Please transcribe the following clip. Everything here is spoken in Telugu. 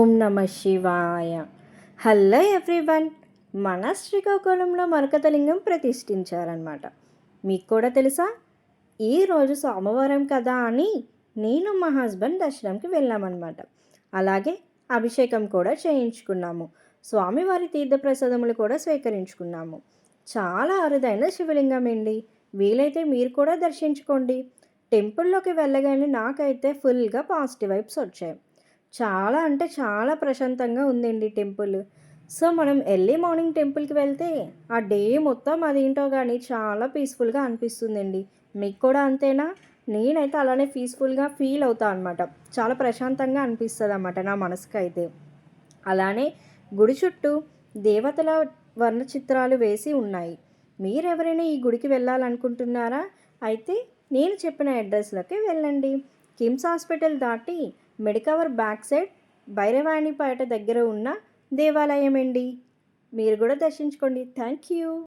ఓం నమ శివాయ. Hello everyone. మన శ్రీకాకుళంలో మరకతలింగం ప్రతిష్ఠించారనమాట. మీకు కూడా తెలుసా? ఈరోజు సోమవారం కదా అని నేను మా హస్బెండ్ దర్శనంకి వెళ్ళామన్నమాట. అలాగే అభిషేకం కూడా చేయించుకున్నాము. స్వామివారి తీర్థప్రసాదములు కూడా స్వీకరించుకున్నాము. చాలా అరుదైన శివలింగం అండి. వీలైతే మీరు కూడా దర్శించుకోండి. టెంపుల్లోకి వెళ్ళగానే నాకైతే ఫుల్గా పాజిటివ్ వైబ్స్ వచ్చాయి. చాలా అంటే చాలా ప్రశాంతంగా ఉందండి టెంపుల్. సో మనం ఎర్లీ మార్నింగ్ టెంపుల్కి వెళ్తే ఆ డే మొత్తం అదేంటో కానీ చాలా పీస్ఫుల్గా అనిపిస్తుందండి. మీకు కూడా అంతేనా? నేనైతే అలానే పీస్ఫుల్గా ఫీల్ అవుతాను అనమాట. చాలా ప్రశాంతంగా అనిపిస్తుంది అన్నమాట నా మనసుకు అయితే. అలానే గుడి చుట్టూ దేవతల వర్ణ చిత్రాలు వేసి ఉన్నాయి. మీరెవరైనా ఈ గుడికి వెళ్ళాలనుకుంటున్నారా? అయితే నేను చెప్పిన అడ్రస్లోకి వెళ్ళండి. కిమ్స్ హాస్పిటల్ దాటి మెడికవర్ బ్యాక్ సైడ్ భైరవాణిపేట దగ్గర ఉన్న దేవాలయం అండి. మీరు కూడా దర్శించుకోండి. Thank you.